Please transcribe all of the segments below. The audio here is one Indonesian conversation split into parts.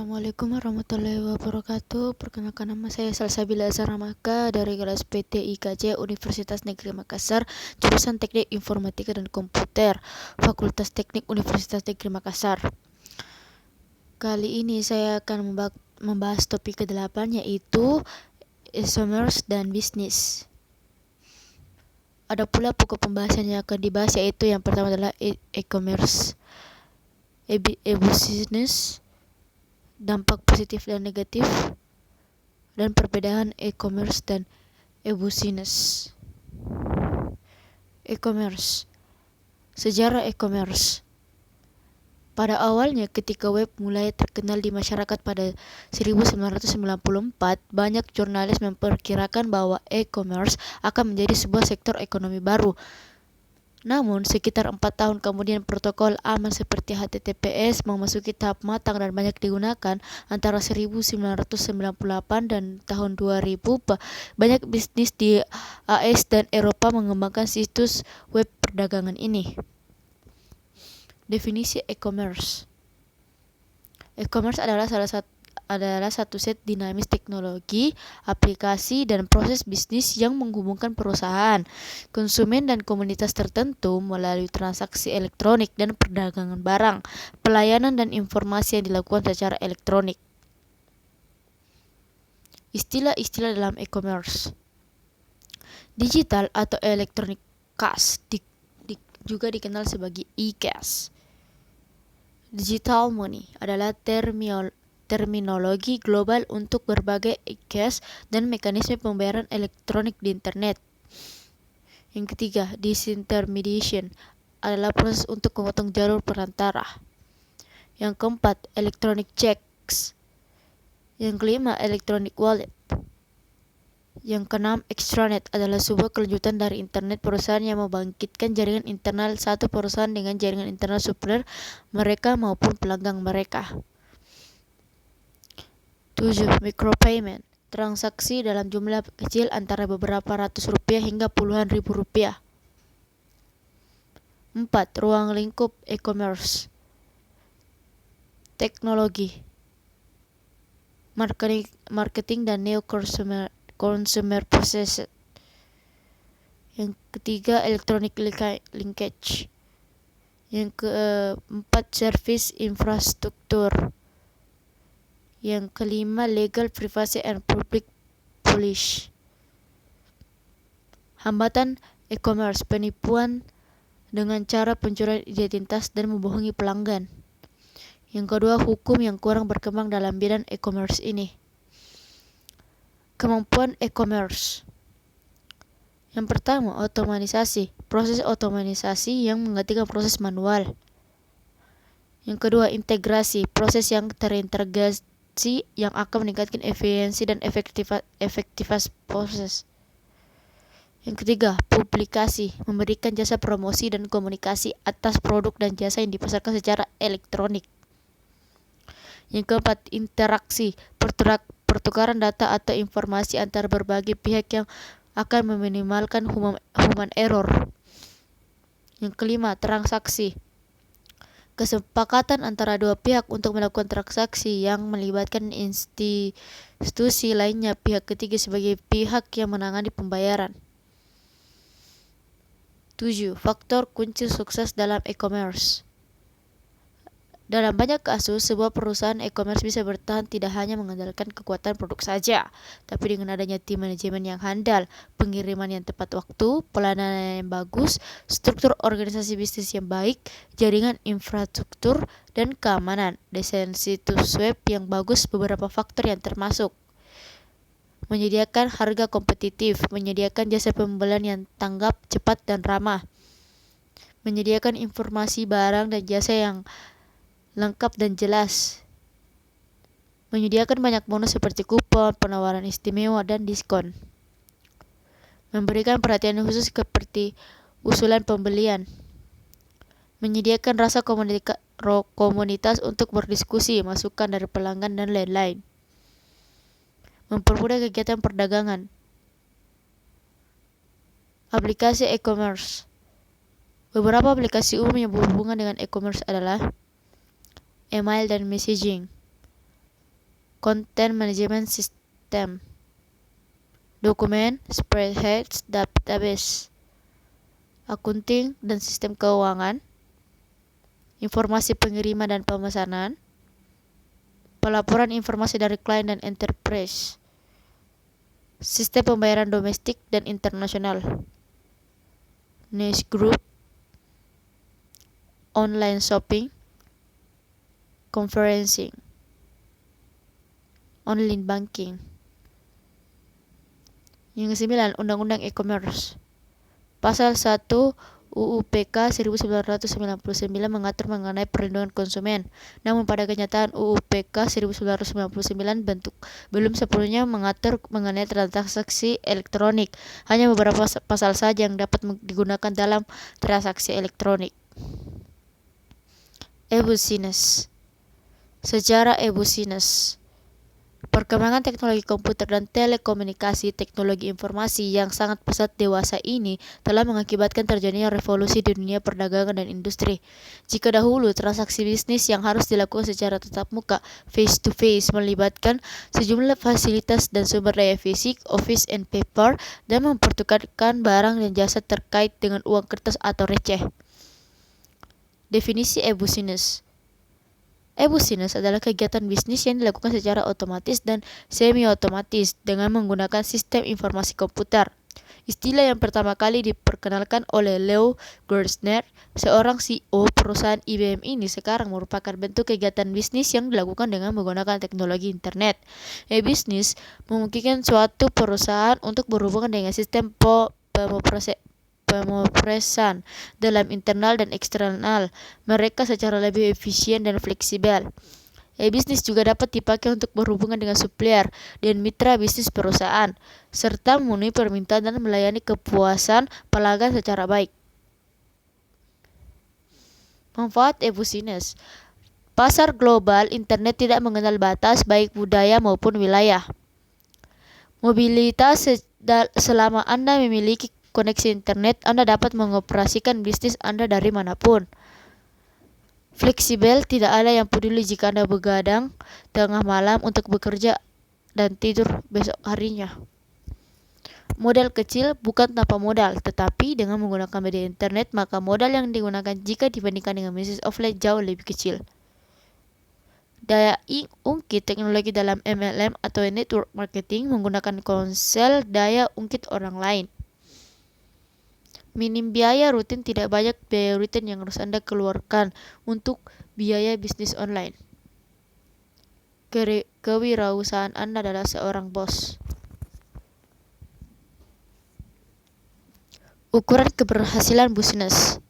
Assalamualaikum warahmatullahi wabarakatuh. Perkenalkan, nama saya Salsabila Azhar Maka dari kelas PT IKJ Universitas Negeri Makassar, jurusan Teknik Informatika dan Komputer, Fakultas Teknik Universitas Negeri Makassar. Kali ini saya akan membahas topik ke-8, yaitu e-commerce dan bisnis. Ada pula pokok pembahasan yang akan dibahas, yaitu yang pertama adalah e-commerce, e-business, dampak positif dan negatif, dan perbedaan e-commerce dan e-business. E-commerce. Sejarah e-commerce. Pada awalnya, ketika web mulai terkenal di masyarakat pada 1994, banyak jurnalis memperkirakan bahwa e-commerce akan menjadi sebuah sektor ekonomi baru. Namun, sekitar 4 tahun kemudian, protokol aman seperti HTTPS memasuki tahap matang dan banyak digunakan. Antara 1998 dan tahun 2000, banyak bisnis di AS dan Eropa mengembangkan situs web perdagangan ini. Definisi e-commerce. E-commerce adalah satu set dinamis teknologi, aplikasi, dan proses bisnis yang menghubungkan perusahaan, konsumen, dan komunitas tertentu melalui transaksi elektronik dan perdagangan barang, pelayanan, dan informasi yang dilakukan secara elektronik. Istilah-istilah dalam e-commerce. Digital atau electronic cash juga dikenal sebagai e-cash. Digital money adalah terminologi global untuk berbagai e-cash dan mekanisme pembayaran elektronik di internet. Yang ketiga, disintermediation adalah proses untuk memotong jalur perantara. Yang keempat, electronic checks. Yang kelima, electronic wallet. Yang keenam, extranet adalah sebuah kelanjutan dari internet, perusahaan yang membangkitkan jaringan internal satu perusahaan dengan jaringan internal supplier mereka maupun pelanggan mereka. 7. Micropayment, transaksi dalam jumlah kecil antara beberapa ratus rupiah hingga puluhan ribu rupiah. 4. Ruang lingkup e-commerce. Teknologi, marketing dan neo-consumer process. Yang ketiga, electronic linkage. Yang keempat, service infrastruktur. Yang kelima, legal, privacy, and public policy. Hambatan e-commerce, penipuan dengan cara pencurian identitas dan membohongi pelanggan. Yang kedua, hukum yang kurang berkembang dalam bidang e-commerce ini. Kemampuan e-commerce. Yang pertama, otomatisasi, proses otomatisasi yang menggantikan proses manual. Yang kedua, integrasi, proses yang terintegrasi yang akan meningkatkan efisiensi dan efektivitas proses. Yang ketiga, publikasi, memberikan jasa promosi dan komunikasi atas produk dan jasa yang dipasarkan secara elektronik. Yang keempat, interaksi, pertukaran data atau informasi antara berbagai pihak yang akan meminimalkan human error. Yang kelima, transaksi, kesepakatan antara dua pihak untuk melakukan transaksi yang melibatkan institusi lainnya, pihak ketiga sebagai pihak yang menangani pembayaran. 7. Faktor kunci sukses dalam e-commerce. Dalam banyak kasus, sebuah perusahaan e-commerce bisa bertahan tidak hanya mengandalkan kekuatan produk saja, tapi dengan adanya tim manajemen yang handal, pengiriman yang tepat waktu, pelayanan yang bagus, struktur organisasi bisnis yang baik, jaringan infrastruktur, dan keamanan. Desain situs web yang bagus, beberapa faktor yang termasuk menyediakan harga kompetitif, menyediakan jasa pembelian yang tanggap, cepat, dan ramah, menyediakan informasi barang dan jasa yang lengkap dan jelas, menyediakan banyak bonus seperti kupon, penawaran istimewa, dan diskon, memberikan perhatian khusus seperti usulan pembelian, menyediakan rasa komunitas untuk berdiskusi, masukan dari pelanggan, dan lain-lain, mempermudah kegiatan perdagangan. Aplikasi e-commerce. Beberapa aplikasi umum yang berhubungan dengan e-commerce adalah email dan messaging, content management system, dokumen, spreadsheets, database, akunting dan sistem keuangan, informasi pengiriman dan pemesanan, pelaporan informasi dari klien dan enterprise, sistem pembayaran domestik dan internasional, niche group, online shopping, conferencing, online banking. Yang ke-9, Undang-Undang E-Commerce. Pasal 1 UU PK 1999 mengatur mengenai perlindungan konsumen. Namun pada kenyataan UU PK 1999 belum sepenuhnya mengatur mengenai transaksi elektronik. Hanya beberapa pasal saja yang dapat digunakan dalam transaksi elektronik. E-business. Sejarah e-business. Perkembangan teknologi komputer dan telekomunikasi, teknologi informasi yang sangat pesat dewasa ini telah mengakibatkan terjadinya revolusi di dunia perdagangan dan industri. Jika dahulu transaksi bisnis yang harus dilakukan secara tatap muka, face to face, melibatkan sejumlah fasilitas dan sumber daya fisik, office and paper, dan mempertukarkan barang dan jasa terkait dengan uang kertas atau receh. Definisi e-business. E-business adalah kegiatan bisnis yang dilakukan secara otomatis dan semi-otomatis dengan menggunakan sistem informasi komputer. Istilah yang pertama kali diperkenalkan oleh Leo Gerstner, seorang CEO perusahaan IBM ini sekarang merupakan bentuk kegiatan bisnis yang dilakukan dengan menggunakan teknologi internet. E-business memungkinkan suatu perusahaan untuk berhubungan dengan sistem pemrosesan dalam internal dan eksternal mereka secara lebih efisien dan fleksibel. E-bisnis juga dapat dipakai untuk berhubungan dengan supplier dan mitra bisnis perusahaan, serta memenuhi permintaan dan melayani kepuasan pelanggan secara baik. Manfaat e-business. Pasar global internet tidak mengenal batas baik budaya maupun wilayah. Mobilitas. Selama Anda memiliki koneksi internet, Anda dapat mengoperasikan bisnis Anda dari manapun. Fleksibel, tidak ada yang peduli jika Anda begadang tengah malam untuk bekerja dan tidur besok harinya. Modal kecil bukan tanpa modal, tetapi dengan menggunakan media internet, maka modal yang digunakan jika dibandingkan dengan bisnis offline jauh lebih kecil. Daya ungkit teknologi dalam MLM atau network marketing menggunakan konsel daya ungkit orang lain. Minim biaya rutin, tidak banyak biaya rutin yang harus Anda keluarkan untuk biaya bisnis online. Kewirausahaan Anda adalah seorang bos. Ukuran keberhasilan bisnis.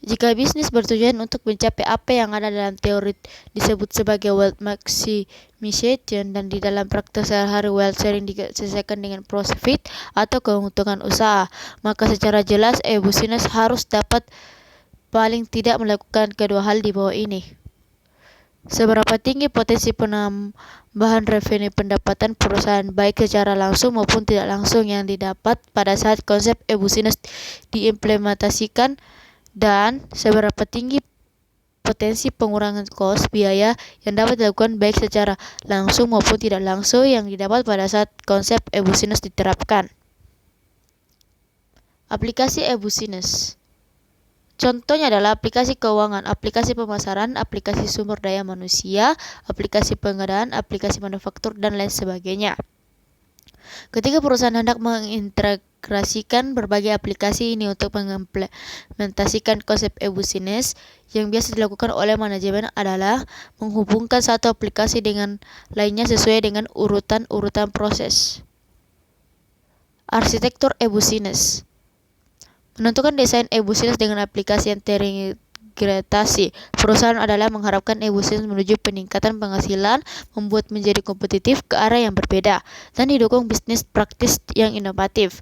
Jika bisnis bertujuan untuk mencapai apa yang ada dalam teori disebut sebagai wealth maximization dan di dalam praktek sehari-hari wealth sharing diselesaikan dengan profit atau keuntungan usaha, maka secara jelas e-business harus dapat paling tidak melakukan kedua hal di bawah ini. Seberapa tinggi potensi penambahan revenue pendapatan perusahaan baik secara langsung maupun tidak langsung yang didapat pada saat konsep e-business diimplementasikan, dan seberapa tinggi potensi pengurangan kos biaya yang dapat dilakukan baik secara langsung maupun tidak langsung yang didapat pada saat konsep e-business diterapkan. Aplikasi e-business. Contohnya adalah aplikasi keuangan, aplikasi pemasaran, aplikasi sumber daya manusia, aplikasi pengadaan, aplikasi manufaktur, dan lain sebagainya. Ketika perusahaan hendak mengintegrasikan berbagai aplikasi ini untuk mengimplementasikan konsep e-business, yang biasa dilakukan oleh manajemen adalah menghubungkan satu aplikasi dengan lainnya sesuai dengan urutan proses. Arsitektur e-business. Menentukan desain e-business dengan aplikasi yang terintegrasi. Perusahaan adalah mengharapkan e-business menuju peningkatan penghasilan, membuat menjadi kompetitif ke arah yang berbeda, dan didukung bisnis praktis yang inovatif.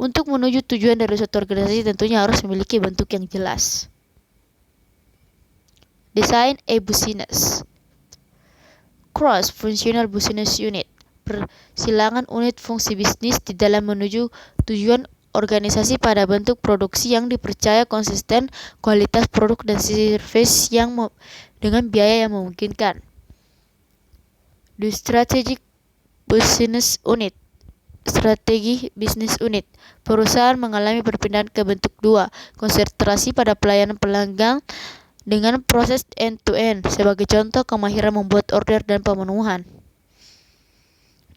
Untuk menuju tujuan dari suatu organisasi tentunya harus memiliki bentuk yang jelas. Desain e-business. Cross-functional business unit. Persilangan unit fungsi bisnis di dalam menuju tujuan organisasi pada bentuk produksi yang dipercaya konsisten, kualitas produk dan service yang dengan biaya yang memungkinkan. The Strategic Business Unit. Strategi bisnis unit. Perusahaan mengalami perpindahan ke bentuk 2, konsentrasi pada pelayanan pelanggan dengan proses end-to-end. Sebagai contoh, kemahiran membuat order dan pemenuhan.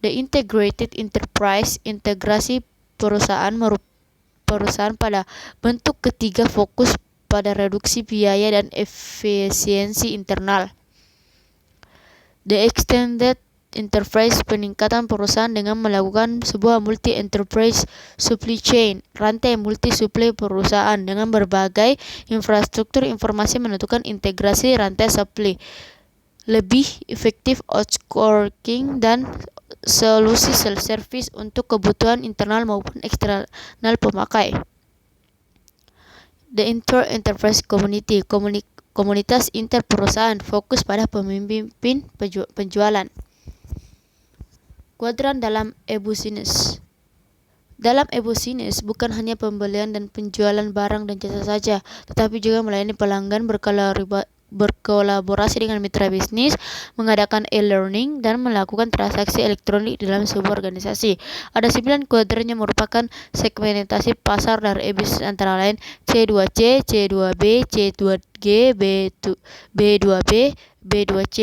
The Integrated Enterprise, integrasi perusahaan pada bentuk ketiga, fokus pada reduksi biaya dan efisiensi internal. The Extended Enterprise, peningkatan perusahaan dengan melakukan sebuah multi-enterprise supply chain, rantai multi-suplai perusahaan dengan berbagai infrastruktur informasi menentukan integrasi rantai supply, lebih efektif outsourcing dan solusi self-service untuk kebutuhan internal maupun eksternal pemakai. The Inter-Enterprise Community, komunitas inter perusahaan, fokus pada pemimpin penjualan. Kuadran dalam e-business. Dalam e-business bukan hanya pembelian dan penjualan barang dan jasa saja, tetapi juga melayani pelanggan, berkolaborasi dengan mitra bisnis, mengadakan e-learning, dan melakukan transaksi elektronik dalam sebuah organisasi. Ada 9 kuadran yang merupakan segmentasi pasar dari e-business, antara lain C2C, C2B, C2G, B2B, B2C, B2G,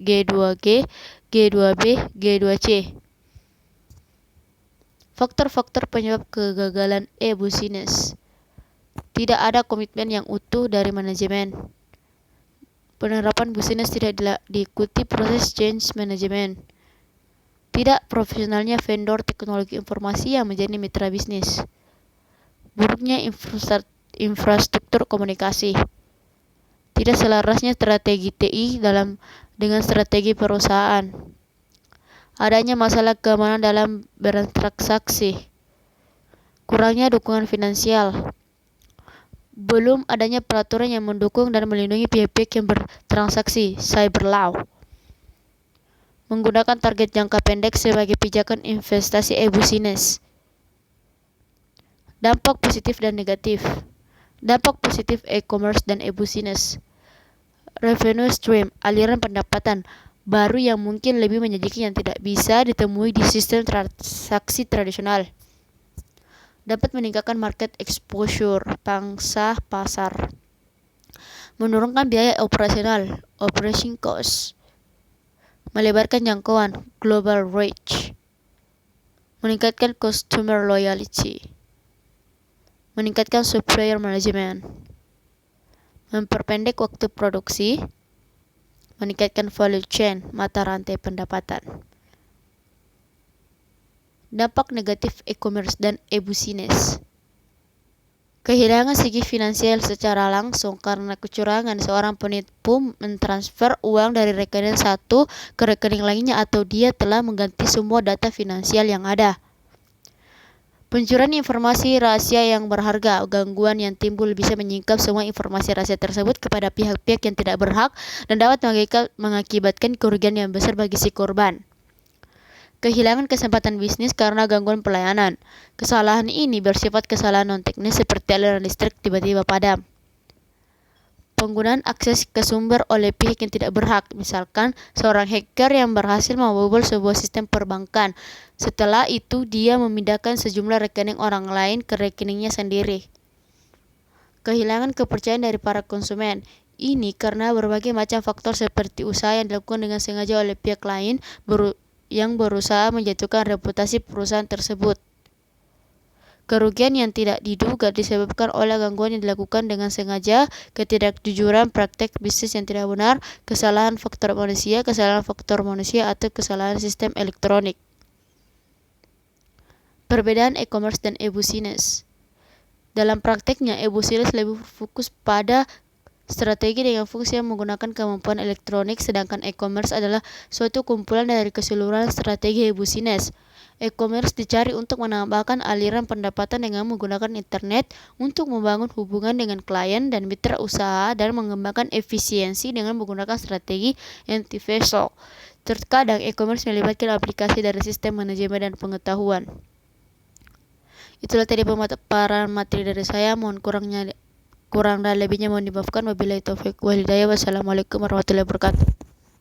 G2G, G2B, G2C. Faktor-faktor penyebab kegagalan e-business. Tidak ada komitmen yang utuh dari manajemen. Penerapan bisnis tidak diikuti proses change management. Tidak profesionalnya vendor teknologi informasi yang menjadi mitra bisnis. Buruknya infrastruktur komunikasi. Tidak selarasnya strategi TI dengan strategi perusahaan. Adanya masalah keamanan dalam bertransaksi. Kurangnya dukungan finansial. Belum adanya peraturan yang mendukung dan melindungi pihak-pihak yang bertransaksi, cyber law. Menggunakan target jangka pendek sebagai pijakan investasi e-business. Dampak positif dan negatif. Dampak positif e-commerce dan e-business. Revenue stream, aliran pendapatan baru yang mungkin lebih menjanjikan yang tidak bisa ditemui di sistem transaksi tradisional. Dapat meningkatkan market exposure, pangsa pasar. Menurunkan biaya operasional, operation cost. Melebarkan jangkauan, global reach. Meningkatkan customer loyalty. Meningkatkan supplier management. Memperpendek waktu produksi. Meningkatkan value chain, mata rantai pendapatan. Dampak negatif e-commerce dan e-business. Kehilangan segi finansial secara langsung karena kecurangan. Seorang penipu mentransfer uang dari rekening satu ke rekening lainnya, atau dia telah mengganti semua data finansial yang ada. Pencurian informasi rahasia yang berharga. Gangguan yang timbul bisa menyingkap semua informasi rahasia tersebut kepada pihak-pihak yang tidak berhak dan dapat mengakibatkan kerugian yang besar bagi si korban. Kehilangan kesempatan bisnis karena gangguan pelayanan. Kesalahan ini bersifat kesalahan non-teknis seperti aliran listrik tiba-tiba padam. Penggunaan akses ke sumber oleh pihak yang tidak berhak. Misalkan, seorang hacker yang berhasil membobol sebuah sistem perbankan. Setelah itu, dia memindahkan sejumlah rekening orang lain ke rekeningnya sendiri. Kehilangan kepercayaan dari para konsumen. Ini karena berbagai macam faktor seperti usaha yang dilakukan dengan sengaja oleh pihak lain yang berusaha menjatuhkan reputasi perusahaan tersebut. Kerugian yang tidak diduga disebabkan oleh gangguan yang dilakukan dengan sengaja, ketidakjujuran, praktek bisnis yang tidak benar, kesalahan faktor manusia atau kesalahan sistem elektronik. Perbedaan e-commerce dan e-business. Dalam prakteknya, e-business lebih fokus pada strategi dengan fungsi yang menggunakan kemampuan elektronik, sedangkan e-commerce adalah suatu kumpulan dari keseluruhan strategi e-business. E-commerce dicari untuk menambahkan aliran pendapatan dengan menggunakan internet untuk membangun hubungan dengan klien dan mitra usaha dan mengembangkan efisiensi dengan menggunakan strategi anti-vessel. Terkadang e-commerce melibatkan aplikasi dari sistem manajemen dan pengetahuan. Itulah tadi pemaparan materi dari saya. Mohon kurang dan lebihnya mohon dimaafkan. Wabillahi taufiq wal hidayah. Wassalamualaikum warahmatullahi wabarakatuh.